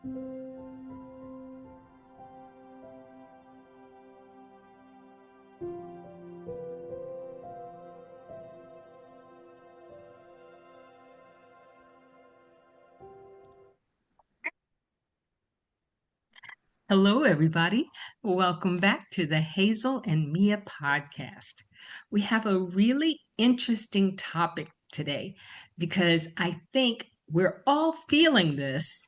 Hello, everybody. Welcome back to the Hazel and Mia Podcast. We have a really interesting topic today because I think we're all feeling this,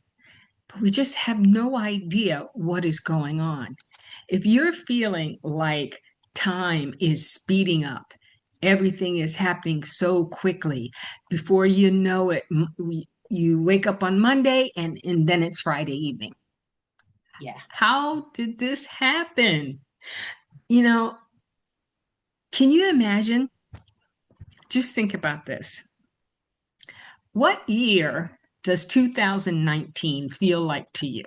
but we just have no idea what is going on. If you're feeling like time is speeding up, everything is happening so quickly, before you know it, you wake up on Monday and then it's Friday evening. Yeah. How did this happen? You know, can you imagine? Just think about this. What year does 2019 feel like to you?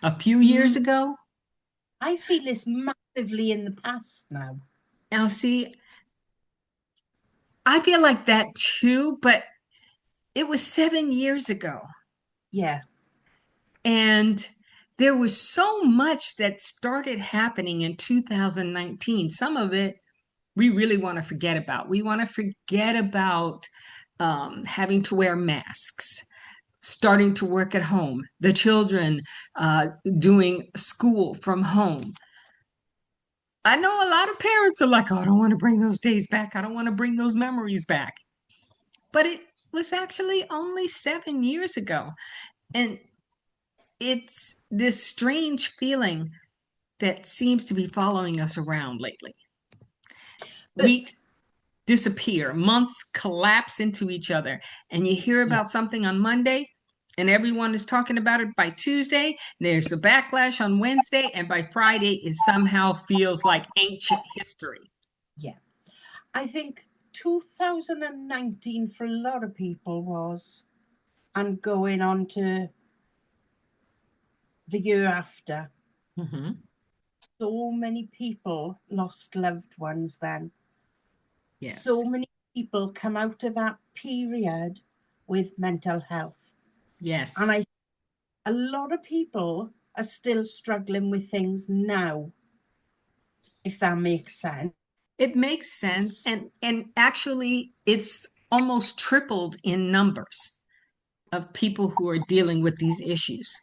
A few years ago? I feel it's massively in the past now. Now, see, I feel like that too, but it was 7 years ago. Yeah. And there was so much that started happening in 2019. Some of it we really want to forget about. We want to forget about having to wear masks, starting to work at home, the children doing school from home. I know a lot of parents are like, oh, I don't want to bring those days back. I don't want to bring those memories back. But it was actually only 7 years ago. And it's this strange feeling that seems to be following us around lately. Weeks disappear, months collapse into each other, and you hear about something on Monday, and everyone is talking about it by Tuesday. There's a backlash on Wednesday, and by Friday, it somehow feels like ancient history. Yeah. I think 2019 for a lot of people was, and going on to the year after, so many people lost loved ones then. Yes. So many people come out of that period with mental health. Yes. And a lot of people are still struggling with things now, if that makes sense. It makes sense. And actually, it's almost tripled in numbers of people who are dealing with these issues.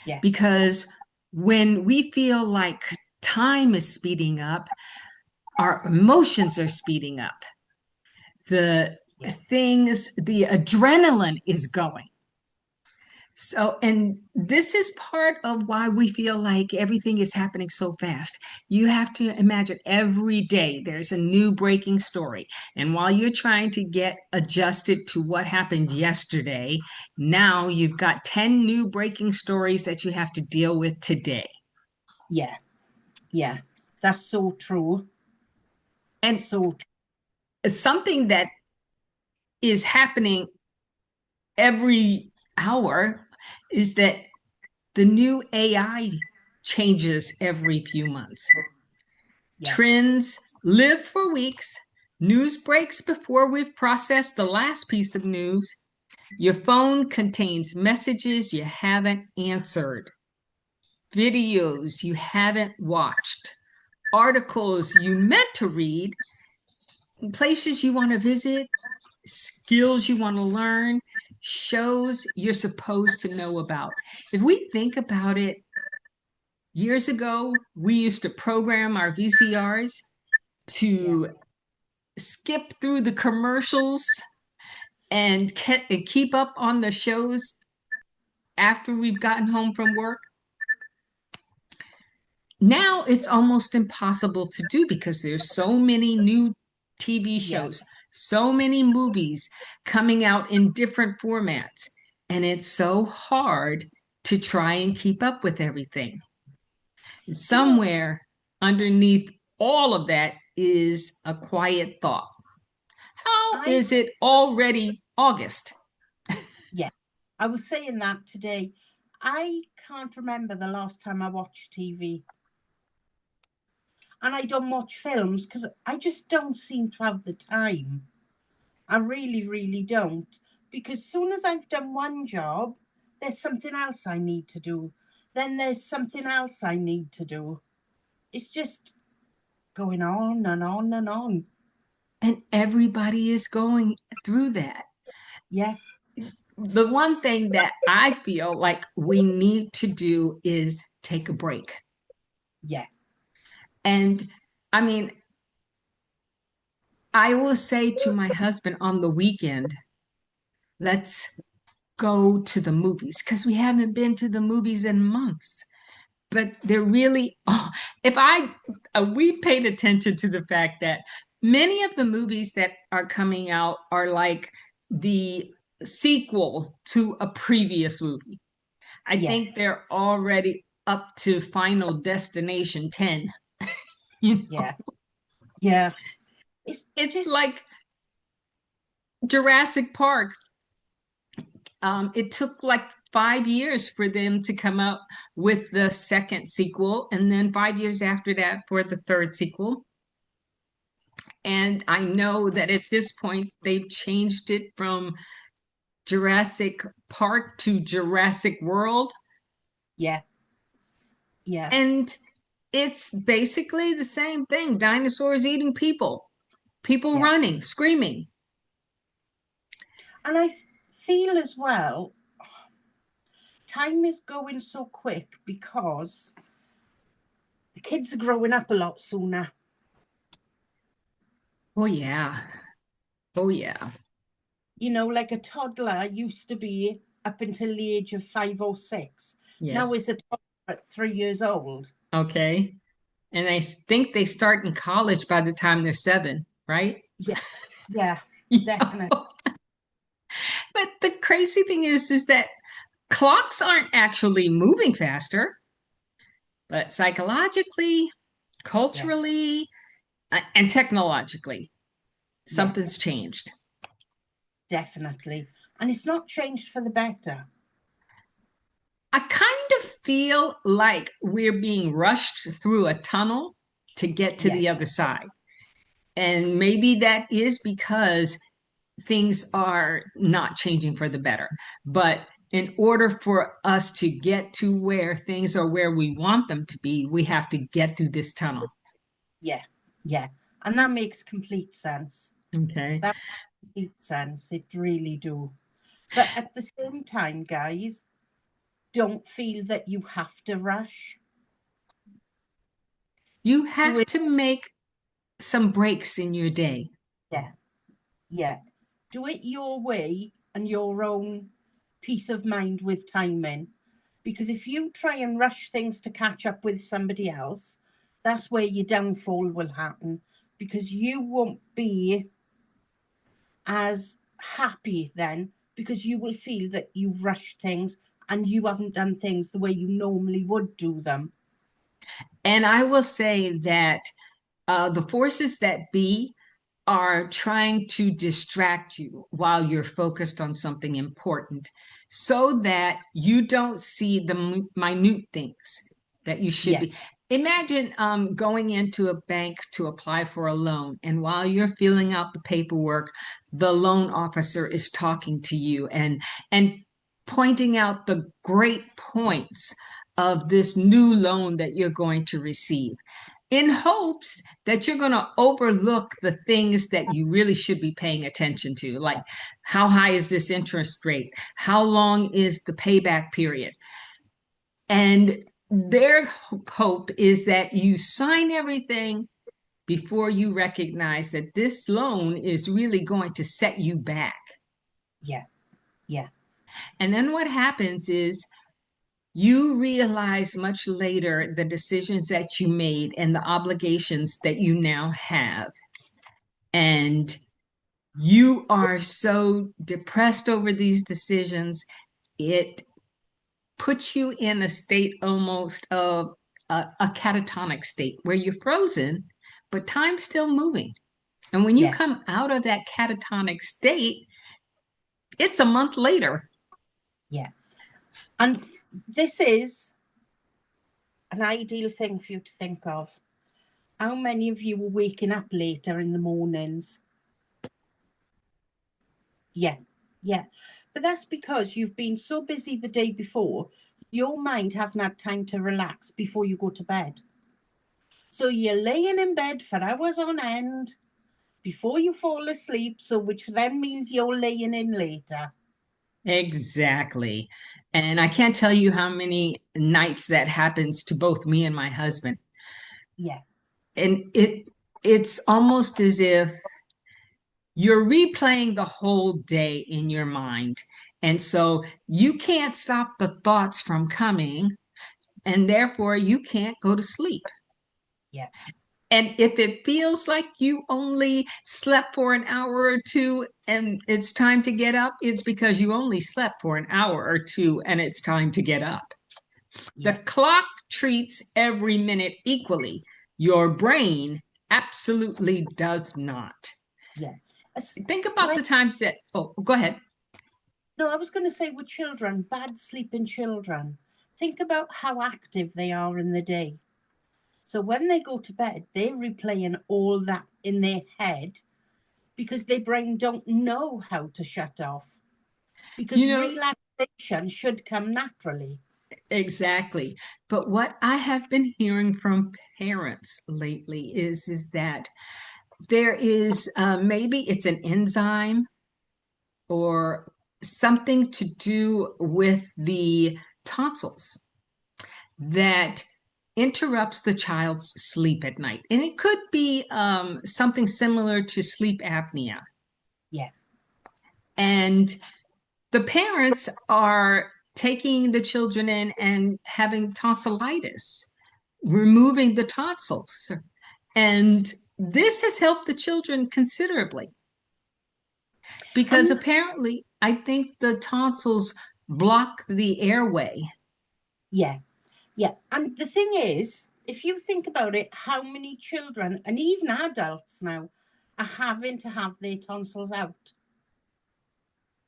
Yeah. Because when we feel like time is speeding up, our emotions are speeding up. The adrenaline is going. So, and this is part of why we feel like everything is happening so fast. You have to imagine every day there's a new breaking story. And while you're trying to get adjusted to what happened yesterday, now you've got 10 new breaking stories that you have to deal with today. Yeah. Yeah. That's so true. And so something that is happening every hour is that the new AI changes every few months. Yeah. Trends live for weeks. News breaks before we've processed the last piece of news. Your phone contains messages you haven't answered, videos you haven't watched, articles you meant to read, places you want to visit, skills you want to learn, shows you're supposed to know about. If we think about it, years ago, we used to program our VCRs to skip through the commercials and keep up on the shows after we've gotten home from work. Now it's almost impossible to do because there's so many new TV shows, so many movies coming out in different formats, and it's so hard to try and keep up with everything. Somewhere underneath all of that is a quiet thought. How is it already August? Yeah, I was saying that today. I can't remember the last time I watched TV. And I don't watch films because I just don't seem to have the time. I really, really don't. Because as soon as I've done one job, there's something else I need to do. Then there's something else I need to do. It's just going on and on and on. And everybody is going through that. Yeah. The one thing that I feel like we need to do is take a break. Yeah. And I mean, I will say to my husband on the weekend, let's go to the movies, because we haven't been to the movies in months. But they're really, oh, if we paid attention to the fact that many of the movies that are coming out are like the sequel to a previous movie. I Yeah. think they're already up to Final Destination 10. You know? Yeah. Yeah. It's Just, like Jurassic Park. It took like 5 years for them to come up with the second sequel, and then 5 years after that for the third sequel. And I know that at this point they've changed it from Jurassic Park to Jurassic World. yeah. Yeah. And it's basically the same thing. Dinosaurs eating people, people Yeah. running, screaming. And I feel as well, time is going so quick because the kids are growing up a lot sooner. Oh, yeah. Oh, yeah. You know, like a toddler used to be up until the age of 5 or 6. Now Yes. it's a toddler at 3 years old. Okay. And I think they start in college by the time they're 7, right? Yeah. Yeah. Yeah. Definitely. But the crazy thing is that clocks aren't actually moving faster, but psychologically, Yeah. culturally, and technologically, Yeah. something's changed. Definitely. And it's not changed for the better. I kind of feel like we're being rushed through a tunnel to get to Yeah. the other side. And maybe that is because things are not changing for the better. But in order for us to get to where things are where we want them to be, we have to get through this tunnel. Yeah. Yeah. And that makes complete sense. Okay. That makes complete sense. It really do. But at the same time, guys, don't feel that you have to rush. You Do have it. to make some breaks in your day. Yeah. Yeah. Do it your way and your own peace of mind with timing. Because if you try and rush things to catch up with somebody else, that's where your downfall will happen, because you won't be as happy then, because you will feel that you've rushed things and you haven't done things the way you normally would do them. And I will say that the forces that be are trying to distract you while you're focused on something important so that you don't see the minute things that you should Yeah. be. Imagine going into a bank to apply for a loan, and while you're filling out the paperwork, the loan officer is talking to you and pointing out the great points of this new loan that you're going to receive, in hopes that you're going to overlook the things that you really should be paying attention to, like how high is this interest rate? How long is the payback period? And their hope is that you sign everything before you recognize that this loan is really going to set you back. Yeah. Yeah. And then what happens is you realize much later the decisions that you made and the obligations that you now have. And you are so depressed over these decisions, it puts you in a state almost of a catatonic state where you're frozen, but time's still moving. And when you Yeah. come out of that catatonic state, it's a month later. Yeah. And this is an ideal thing for you to think of. How many of you are waking up later in the mornings? Yeah. Yeah. But that's because you've been so busy the day before, your mind haven't had time to relax before you go to bed. So you're laying in bed for hours on end before you fall asleep, so which then means you're laying in later. Exactly. And I can't tell you how many nights that happens to both me and my husband. Yeah. And it's almost as if you're replaying the whole day in your mind. And so you can't stop the thoughts from coming, and therefore you can't go to sleep. Yeah. And if it feels like you only slept for an hour or two and it's time to get up, it's because you only slept for an hour or two and it's time to get up. The Yeah. clock treats every minute equally. Your brain absolutely does not. Yeah. Think about the times that, oh, go ahead. No, I was going to say with children, bad sleeping children, think about how active they are in the day. So when they go to bed, they're replaying all that in their head because their brain don't know how to shut off. Because You know, relaxation should come naturally. exactly. But what I have been hearing from parents lately is that there is maybe it's an enzyme or something to do with the tonsils that interrupts the child's sleep at night. And it could be something similar to sleep apnea. Yeah. And the parents are taking the children in and having tonsillitis, removing the tonsils. And this has helped the children considerably because And apparently, I think the tonsils block the airway. yeah, yeah. And the thing is, if you think about it, how many children and even adults now are having to have their tonsils out?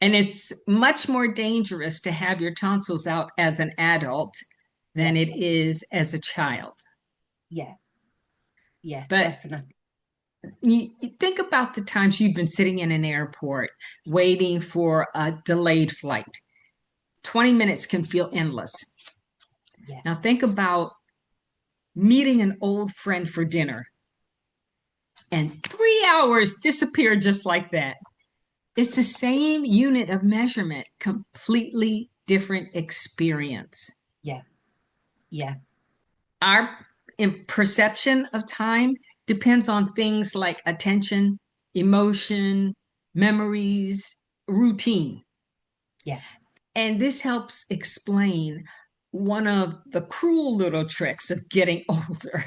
And it's much more dangerous to have your tonsils out as an adult Yeah, than it is as a child. yeah, yeah, But definitely. you think about the times you've been sitting in an airport waiting for a delayed flight. 20 minutes can feel endless. Yeah, Now think about meeting an old friend for dinner and 3 hours disappear just like that. It's the same unit of measurement, completely different experience. yeah, yeah, Our perception of time depends on things like attention, emotion, memories, routine. yeah. And this helps explain one of the cruel little tricks of getting older.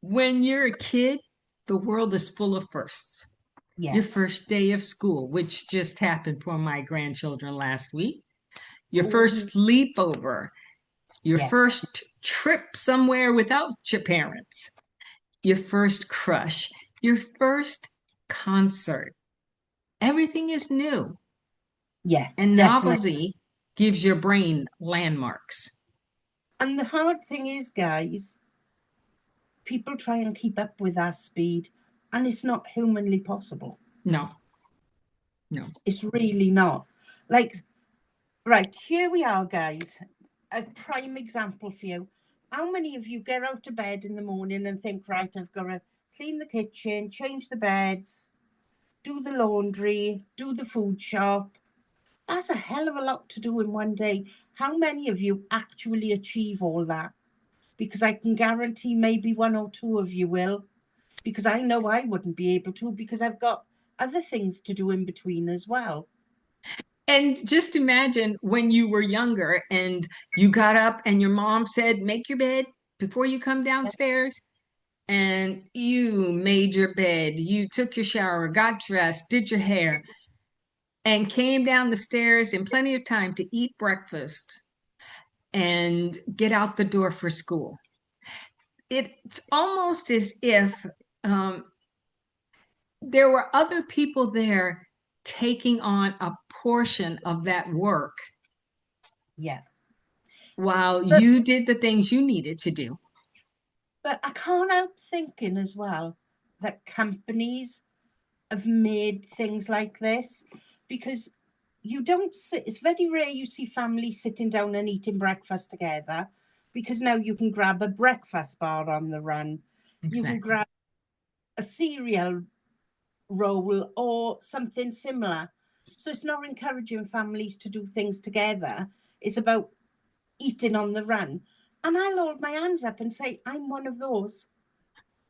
When you're a kid, the world is full of firsts. Yeah. Your first day of school, which just happened for my grandchildren last week, your Oh, first sleepover, your yeah, first trip somewhere without your parents, your first crush, your first concert. Everything is new, yeah, and definitely. novelty gives your brain landmarks. And the hard thing is, guys, people try and keep up with our speed, and it's not humanly possible. No, no. It's really not. Like, right, here we are, guys. A prime example for you. How many of you get out of bed in the morning and think, right, I've got to clean the kitchen, change the beds, do the laundry, do the food shop? That's a hell of a lot to do in one day. How many of you actually achieve all that? Because I can guarantee maybe one or two of you will, because I know I wouldn't be able to, because I've got other things to do in between as well. And just imagine when you were younger and you got up and your mom said, make your bed before you come downstairs. And you made your bed, you took your shower, got dressed, did your hair, and came down the stairs in plenty of time to eat breakfast and get out the door for school. It's almost as if um, there were other people there taking on a portion of that work Yeah. while But you did the things you needed to do. but I can't help thinking as well that companies have made things like this. because you don't sit, it's very rare you see families sitting down and eating breakfast together, because now you can grab a breakfast bar on the run. Exactly. You can grab a cereal roll or something similar. So it's not encouraging families to do things together. It's about eating on the run. And I'll hold my hands up and say, I'm one of those.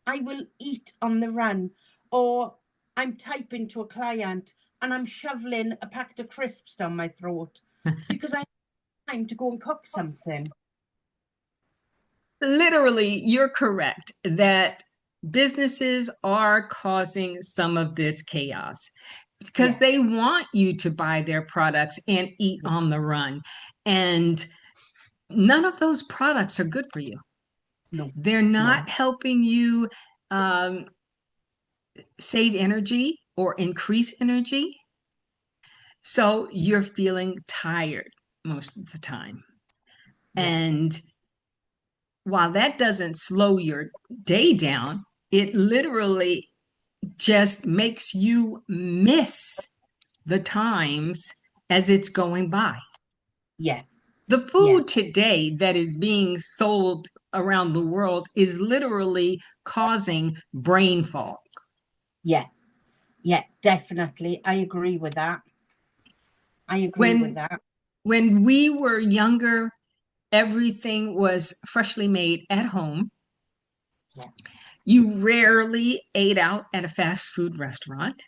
I will eat on the run. Or I'm typing to a client and I'm shoveling a packet of crisps down my throat because I have time to go and cook something. Literally, you're correct that businesses are causing some of this chaos because they want you to buy their products and eat on the run. And none of those products are good for you. No. They're not helping you save energy or increase energy. So you're feeling tired most of the time. And while that doesn't slow your day down, it literally just makes you miss the times as it's going by. The food today that is being sold around the world is literally causing brain fog. Yeah, definitely. I agree with that. When we were younger, everything was freshly made at home. You rarely ate out at a fast food restaurant.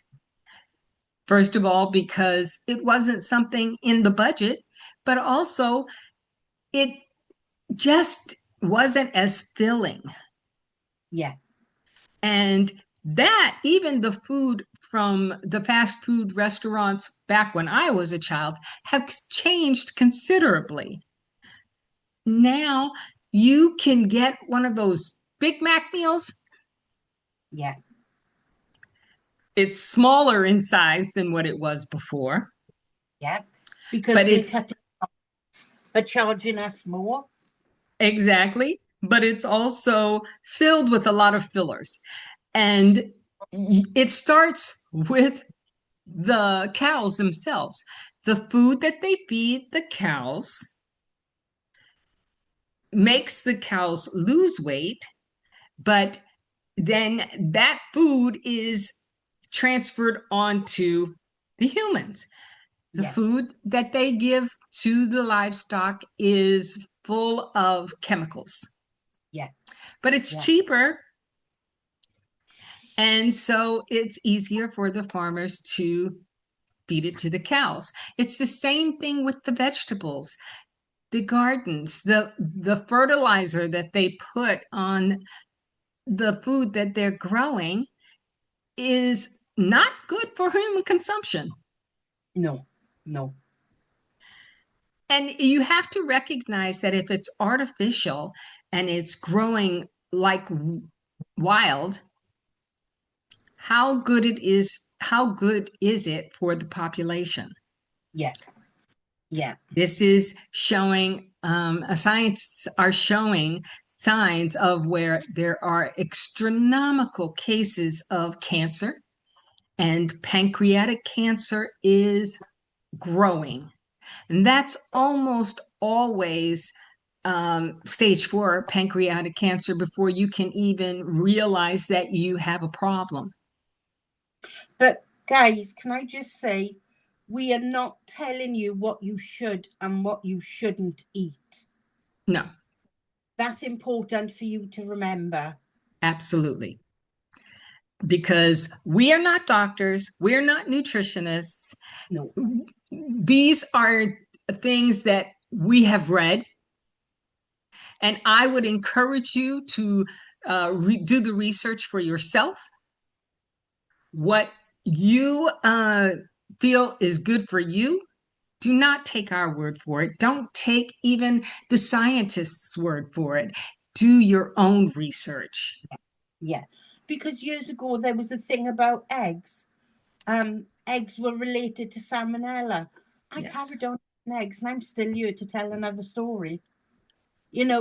First of all, because it wasn't something in the budget, but also it just wasn't as filling. And that, even the food from the fast food restaurants back when I was a child, have changed considerably. Now you can get one of those Big Mac meals. It's smaller in size than what it was before. Because they're charging us more. Exactly. But it's also filled with a lot of fillers. And it starts with the cows themselves. The food that they feed the cows makes the cows lose weight, but then that food is transferred onto the humans. The food that they give to the livestock is full of chemicals. But it's cheaper. And so it's easier for the farmers to feed it to the cows. It's the same thing with the vegetables, the gardens, the fertilizer that they put on the food that they're growing is not good for human consumption. No. And you have to recognize that if it's artificial and it's growing like wild, how good is it for the population? This is showing scientists are showing signs of where there are astronomical cases of cancer, and pancreatic cancer is growing. And that's almost always stage 4 pancreatic cancer before you can even realize that you have a problem. But guys, can I just say, we are not telling you what you should and what you shouldn't eat. No. That's important for you to remember. Absolutely. Because we are not doctors, we're not nutritionists. No. These are things that we have read. And I would encourage you to do the research for yourself. What you feel is good for you, do not take our word for it. Don't take even the scientists' word for it. Do your own research. Because years ago there was a thing about eggs. Eggs were related to salmonella. I carried on eggs, and I'm still here to tell another story.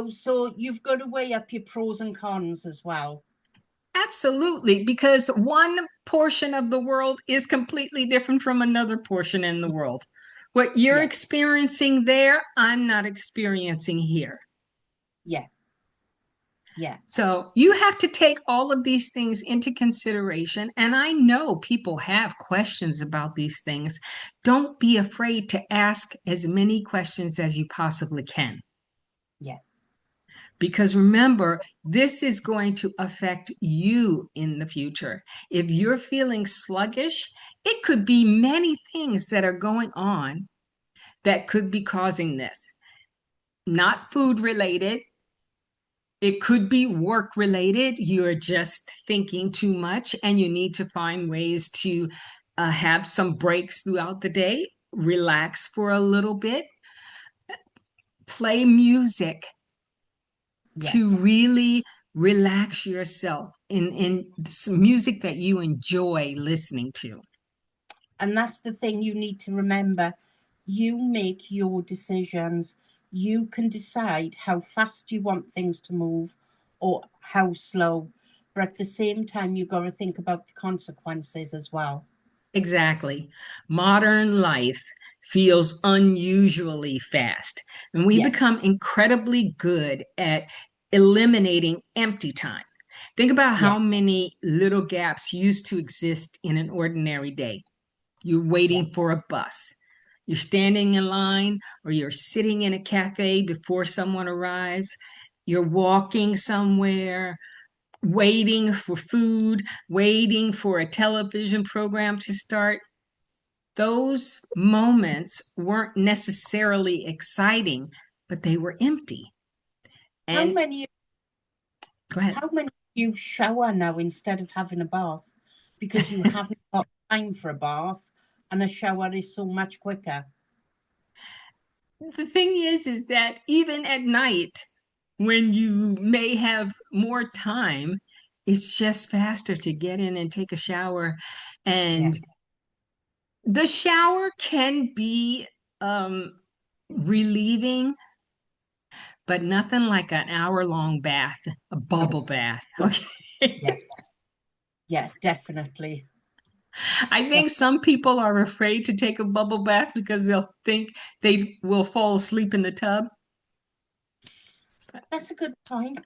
So you've got to weigh up your pros and cons as well. Absolutely, because one portion of the world is completely different from another portion in the world. What you're Yeah, experiencing there, I'm not experiencing here. yeah, yeah, So you have to take all of these things into consideration. And I know people have questions about these things. Don't be afraid to ask as many questions as you possibly can. yeah, Because remember, this is going to affect you in the future. If you're feeling sluggish, it could be many things that are going on that could be causing this. Not food related, it could be work related. You're just thinking too much and you need to find ways to have some breaks throughout the day, relax for a little bit, play music yeah. to really relax yourself in some music that you enjoy listening to. And that's the thing you need to remember. You make your decisions. You can decide how fast you want things to move or how slow. But at the same time, you've got to think about the consequences as well. Exactly. Modern life feels unusually fast, and we Yes. become incredibly good at eliminating empty time. Think about Yeah. how many little gaps used to exist in an ordinary day. You're Yeah. waiting for a bus. You're standing in line, or you're sitting in a cafe before someone arrives. You're walking somewhere, waiting for food, waiting for a television program to start. Those moments weren't necessarily exciting, but they were empty. How And many go ahead. how many you shower now instead of having a bath? Because you haven't got time for a bath and a shower is so much quicker. The thing is that even at night, when you may have more time, it's just faster to get in and take a shower. Yeah. And the shower can be relieving, but nothing like an hour-long bath, a No. bubble bath. Yeah. Yeah. Okay. Yeah, definitely. I Def- think some people are afraid to take a bubble bath because they'll think they will fall asleep in the tub. That's a good point.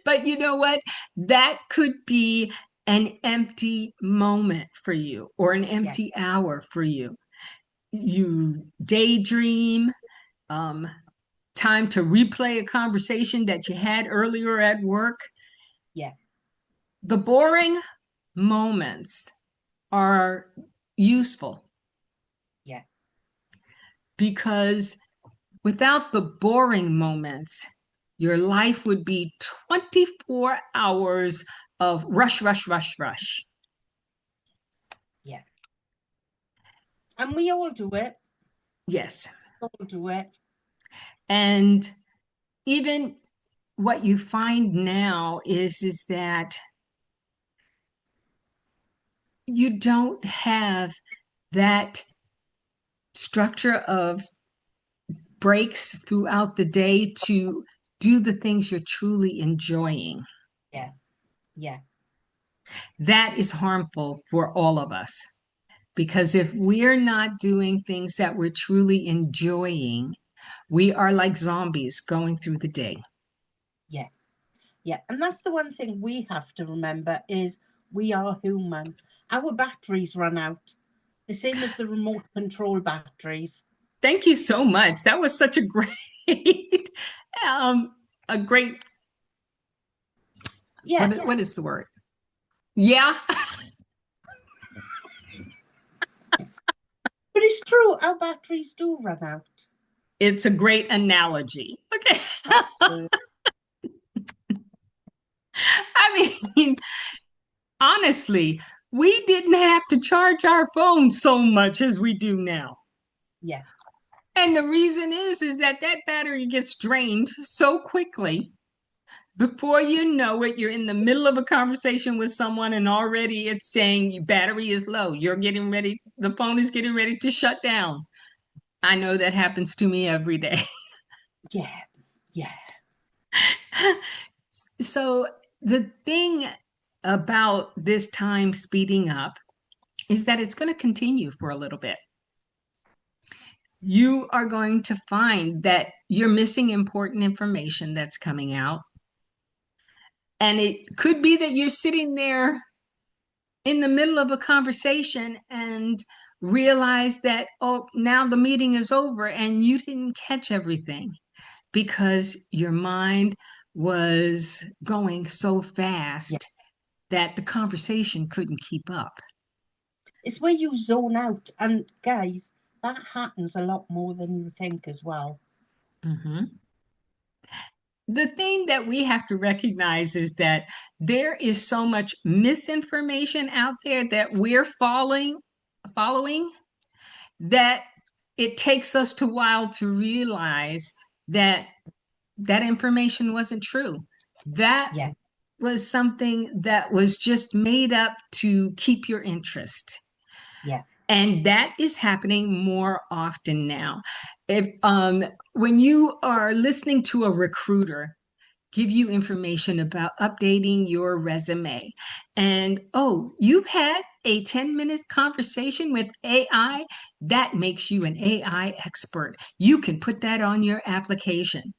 But you know what? That could be an empty moment for you or an Yeah. empty hour for you. You daydream, um, time to replay a conversation that you had earlier at work. Yeah. The boring moments are useful Yeah. because without the boring moments, your life would be 24 hours of rush, rush, rush, rush. Yeah. And we all do it. Yes. All do it. And even what you find now is that you don't have that structure of breaks throughout the day to do the things you're truly enjoying. Yeah. Yeah. That is harmful for all of us. Because if we're not doing things that we're truly enjoying, we are like zombies going through the day. Yeah. Yeah. And that's the one thing we have to remember is we are human. Our batteries run out. The same as the remote control batteries. Thank you so much. That was such a great, um, a great, Yeah. what is the word? Yeah, But it's true, our batteries do run out. it's a great analogy. Okay. Uh, I mean, honestly, we didn't have to charge our phone so much as we do now. yeah. And the reason is that that battery gets drained so quickly. Before you know it, you're in the middle of a conversation with someone and already it's saying your battery is low. You're getting ready, the phone is getting ready to shut down. I know that happens to me every day. Yeah. Yeah. So the thing about this time speeding up is that it's going to continue for a little bit. You are going to find that you're missing important information that's coming out. And it could be that you're sitting there in the middle of a conversation and realize that, oh, now the meeting is over and you didn't catch everything because your mind was going so fast that the conversation couldn't keep up. It's where you zone out. And guys, that happens a lot more than you think as well. Mm-hmm. The thing that we have to recognize is that there is so much misinformation out there that we're following that it takes us a while to realize that that information wasn't true. That was something that was just made up to keep your interest. Yeah. And that is happening more often now. If when you are listening to a recruiter give you information about updating your resume, and oh, you've had a 10-minute conversation with AI, that makes you an AI expert. You can put that on your application.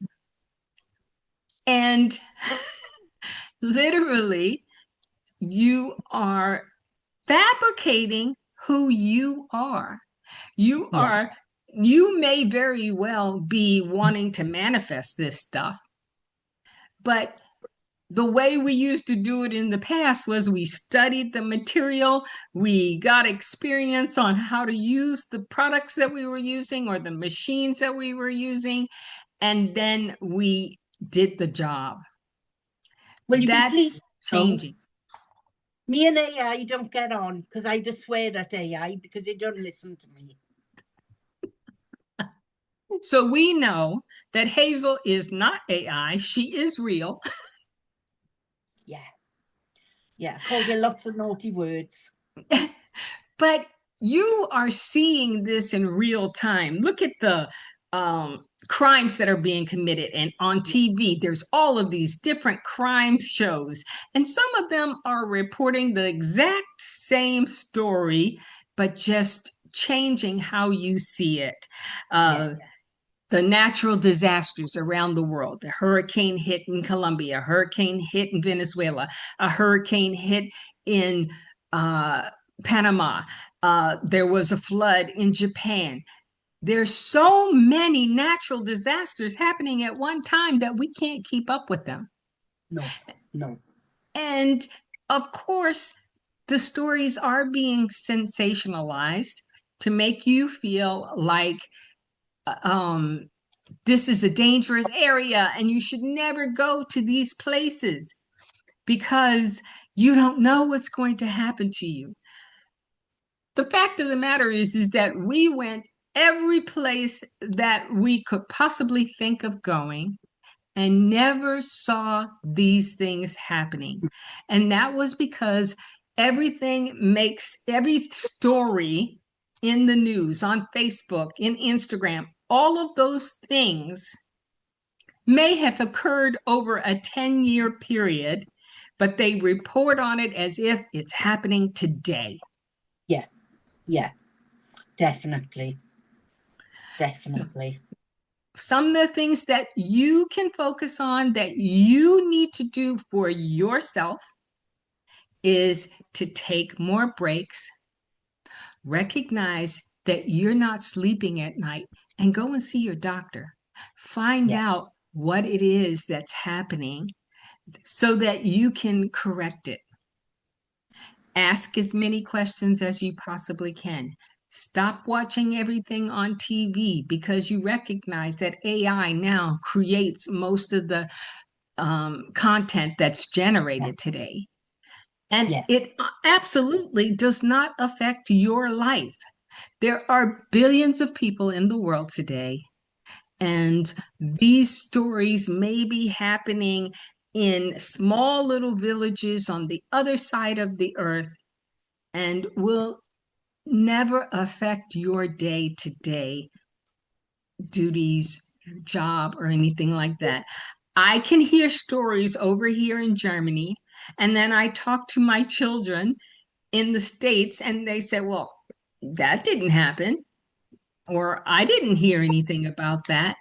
And literally, you are fabricating who you are. You may very well be wanting to manifest this stuff, but the way we used to do it in the past was we studied the material, we got experience on how to use the products that we were using or the machines that we were using, and then we did the job. Will you That's be pleased changing. Me and AI don't get on because I just swear at AI because they don't listen to me. So we know that Hazel is not AI. She is real. Yeah, called you lots of naughty words. But you are seeing this in real time. Look at the crimes that are being committed. And on TV, there's all of these different crime shows. And some of them are reporting the exact same story, but just changing how you see it. The natural disasters around the world. The hurricane hit in Colombia, a hurricane hit in Venezuela, a hurricane hit in Panama. There was a flood in Japan. There's so many natural disasters happening at one time that we can't keep up with them. No. And of course, the stories are being sensationalized to make you feel like this is a dangerous area and you should never go to these places because you don't know what's going to happen to you. The fact of the matter is that we went every place that we could possibly think of going and never saw these things happening. And that was because every story in the news, on Facebook, in Instagram, all of those things may have occurred over a 10-year period, but they report on it as if it's happening today. Yeah, definitely. Some of the things that you can focus on that you need to do for yourself is to take more breaks, recognize that you're not sleeping at night, and go and see your doctor. Find out what it is that's happening so that you can correct it. Ask as many questions as you possibly can. Stop watching everything on TV because you recognize that AI now creates most of the content that's generated today. And it absolutely does not affect your life. There are billions of people in the world today, and these stories may be happening in small little villages on the other side of the earth and will never affect your day-to-day duties, your job, or anything like that. I can hear stories over here in Germany, and then I talk to my children in the States, and they say, well, that didn't happen, or I didn't hear anything about that.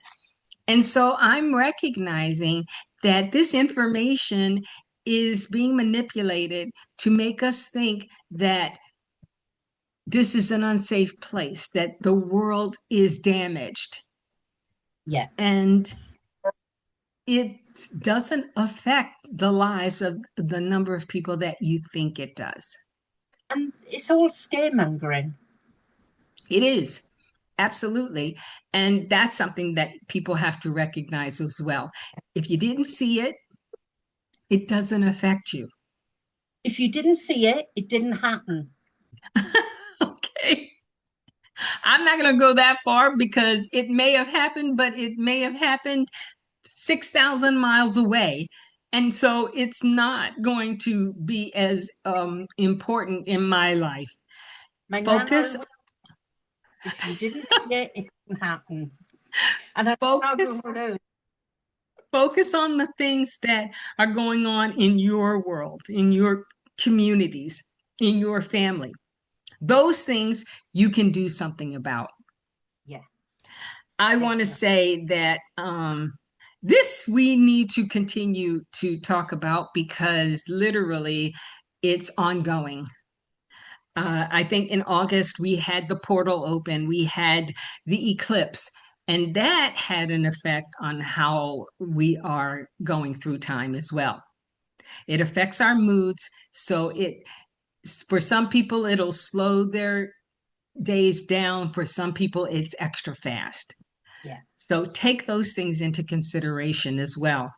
And so I'm recognizing that this information is being manipulated to make us think that this is an unsafe place, that the world is damaged. Yeah. And it doesn't affect the lives of the number of people that you think it does. And it's all scaremongering. It is. Absolutely. And that's something that people have to recognize as well. If you didn't see it, it doesn't affect you. If you didn't see it, it didn't happen. Okay. I'm not going to go that far because it may have happened, but it may have happened 6,000 miles away. And so it's not going to be as important in my life. My Focus. nan, if you didn't see it, it didn't happen. And I Focus on the things that are going on in your world, in your communities, in your family. Those things you can do something about. Yeah. I want to say that this we need to continue to talk about because literally it's ongoing. I think in August we had the portal open, we had the eclipse, and that had an effect on how we are going through time as well. It affects our moods, so it for some people it'll slow their days down. For some people, it's extra fast. Yeah. So take those things into consideration as well.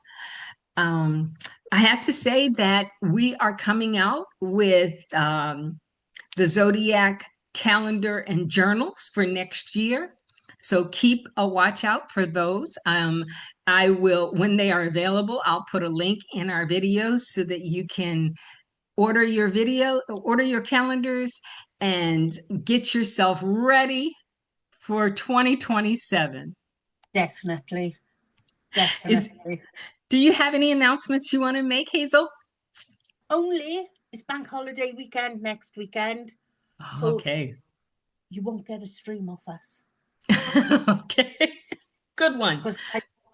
I have to say that we are coming out with the Zodiac calendar and journals for next year. So keep a watch out for those. I will, when they are available, I'll put a link in our videos so that you can order your calendars and get yourself ready for 2027. Definitely. Definitely. Do you have any announcements you want to make, Hazel? Only it's bank holiday weekend next weekend. So Okay. you won't get a stream off us. Okay. Good one. Because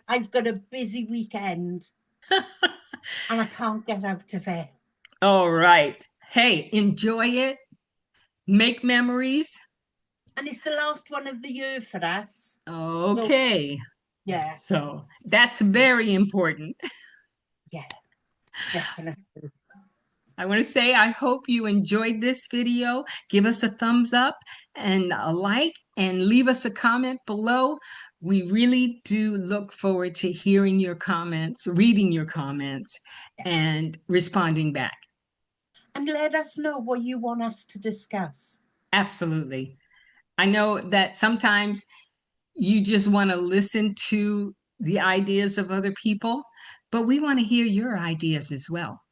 I've got a busy weekend and I can't get out of it. All right. Hey, enjoy it. Make memories. And it's the last one of the year for us. Okay. So, yeah. So that's very important. Yeah, definitely. I want to say I hope you enjoyed this video. Give us a thumbs up and a like and leave us a comment below. We really do look forward to hearing your comments, reading your comments, and responding back. And let us know what you want us to discuss. Absolutely. I know that sometimes you just want to listen to the ideas of other people, but we want to hear your ideas as well.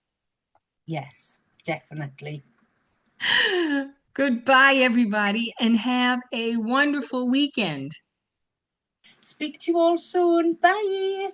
Yes, definitely. Goodbye, everybody, and have a wonderful weekend. Speak to you all soon. Bye.